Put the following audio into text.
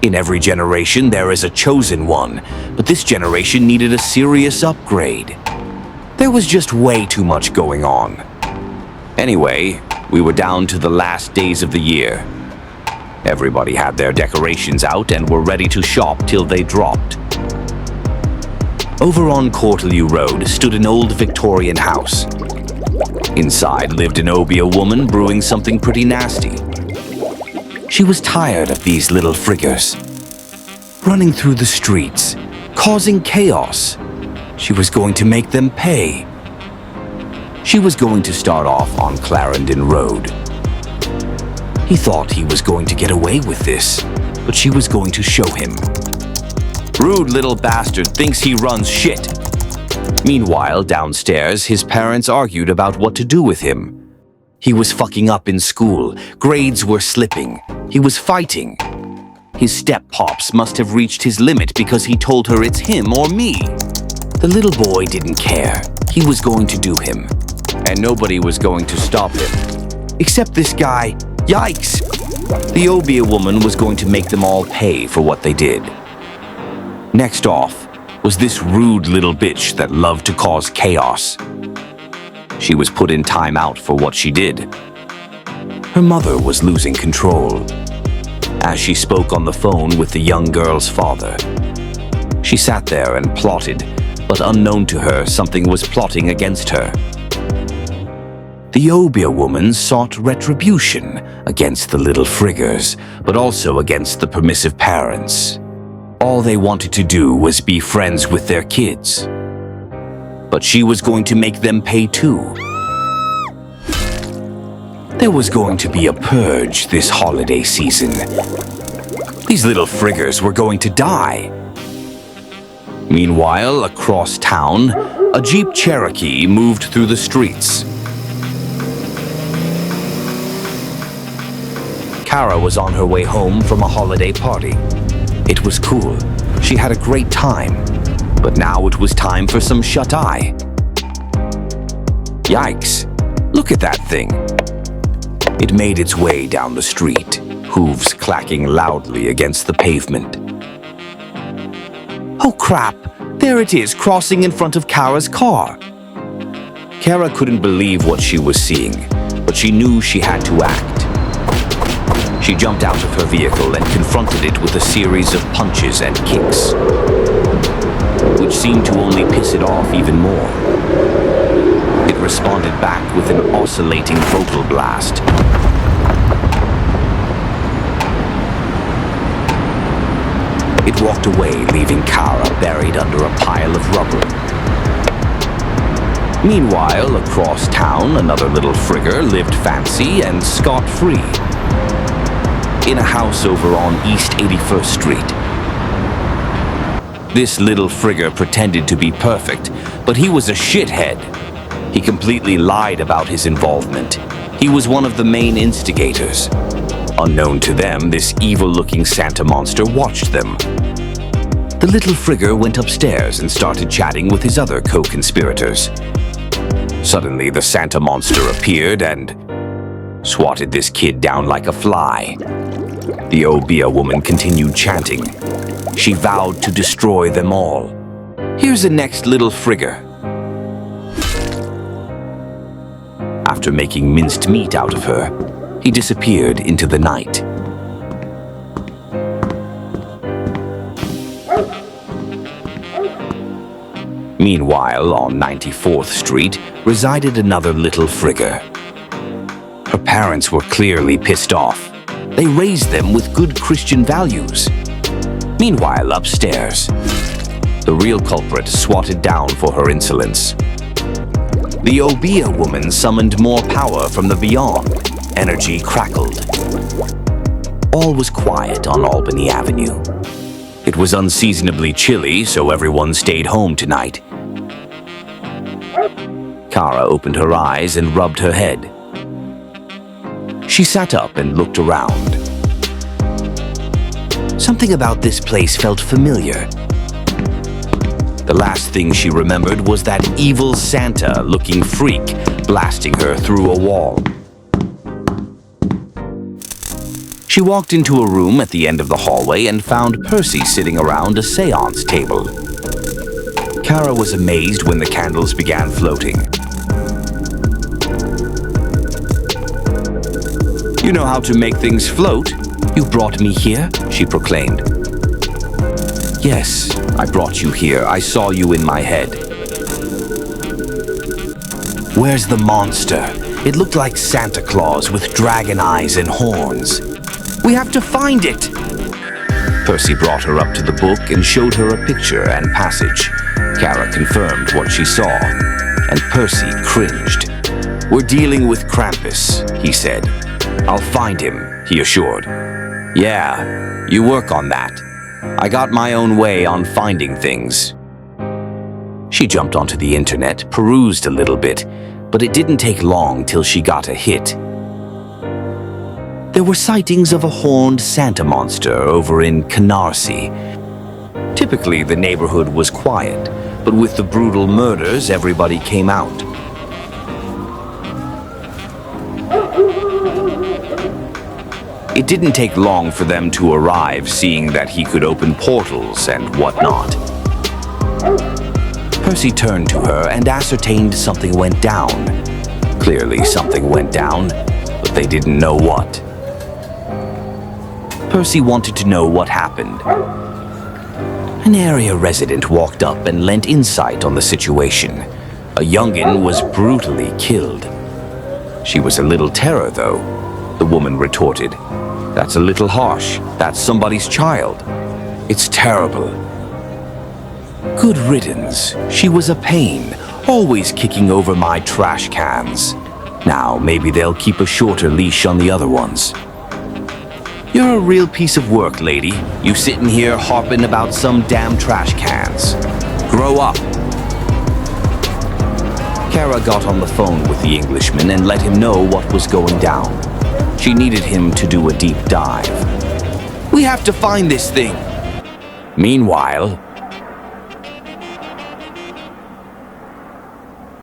In every generation, there is a chosen one, but this generation needed a serious upgrade. There was just way too much going on. Anyway, we were down to the last days of the year. Everybody had their decorations out and were ready to shop till they dropped. Over on Courtlew Road stood an old Victorian house. Inside lived an Obia woman brewing something pretty nasty. She was tired of these little friggers running through the streets, causing chaos. She was going to make them pay. She was going to start off on Clarendon Road. He thought he was going to get away with this, but she was going to show him. Rude little bastard thinks he runs shit. Meanwhile, downstairs, his parents argued about what to do with him. He was fucking up in school, grades were slipping, he was fighting. His step-pops must have reached his limit because he told her it's him or me. The little boy didn't care. He was going to do him. And nobody was going to stop him. Except this guy. Yikes! The Obia woman was going to make them all pay for what they did. Next off was this rude little bitch that loved to cause chaos. She was put in timeout for what she did. Her mother was losing control. As she spoke on the phone with the young girl's father, she sat there and plotted, but unknown to her, something was plotting against her. The Obia woman sought retribution against the little friggers, but also against the permissive parents. All they wanted to do was be friends with their kids. But she was going to make them pay too. There was going to be a purge this holiday season. These little friggers were going to die. Meanwhile, across town, a Jeep Cherokee moved through the streets. Kara was on her way home from a holiday party. It was cool. She had a great time. But now it was time for some shut-eye. Yikes! Look at that thing. It made its way down the street, hooves clacking loudly against the pavement. Oh crap! There it is, crossing in front of Kara's car. Kara couldn't believe what she was seeing, but she knew she had to act. She jumped out of her vehicle and confronted it with a series of punches and kicks, which seemed to only piss it off even more. It responded back with an oscillating vocal blast. It walked away, leaving Kara buried under a pile of rubber. Meanwhile, across town, another little frigger lived fancy and scot-free in a house over on East 81st Street. This little frigger pretended to be perfect, but he was a shithead. He completely lied about his involvement. He was one of the main instigators. Unknown to them, this evil-looking Santa monster watched them. The little frigger went upstairs and started chatting with his other co-conspirators. Suddenly, the Santa monster appeared and swatted this kid down like a fly. The Obia woman continued chanting. She vowed to destroy them all. Here's the next little frigger. After making minced meat out of her, he disappeared into the night. Meanwhile, on 94th Street, resided another little frigger. Her parents were clearly pissed off. They raised them with good Christian values. Meanwhile, upstairs, the real culprit swatted down for her insolence. The Obia woman summoned more power from the beyond. Energy crackled. All was quiet on Albany Avenue. It was unseasonably chilly, so everyone stayed home tonight. Kara opened her eyes and rubbed her head. She sat up and looked around. Something about this place felt familiar. The last thing she remembered was that evil Santa-looking freak blasting her through a wall. She walked into a room at the end of the hallway and found Percy sitting around a seance table. Kara was amazed when the candles began floating. "You know how to make things float? You brought me here," she proclaimed. "Yes, I brought you here. I saw you in my head." "Where's the monster? It looked like Santa Claus with dragon eyes and horns." "We have to find it!" Percy brought her up to the book and showed her a picture and passage. Kara confirmed what she saw, and Percy cringed. "We're dealing with Krampus," he said. "I'll find him," he assured. "Yeah, you work on that. I got my own way on finding things." She jumped onto the internet, perused a little bit, but it didn't take long till she got a hit. There were sightings of a horned Santa monster over in Kara-vs. Typically, the neighborhood was quiet, but with the brutal murders, everybody came out. It didn't take long for them to arrive, seeing that he could open portals and whatnot. Percy turned to her and ascertained something went down. Clearly, something went down, but they didn't know what. Percy wanted to know what happened. An area resident walked up and lent insight on the situation. A youngin was brutally killed. "She was a little terror, though," the woman retorted. "That's a little harsh. That's somebody's child. It's terrible." "Good riddance. She was a pain, always kicking over my trash cans. Now maybe they'll keep a shorter leash on the other ones." "You're a real piece of work, lady. You sitting here harping about some damn trash cans. Grow up." Kara got on the phone with the Englishman and let him know what was going down. She needed him to do a deep dive. "We have to find this thing." Meanwhile,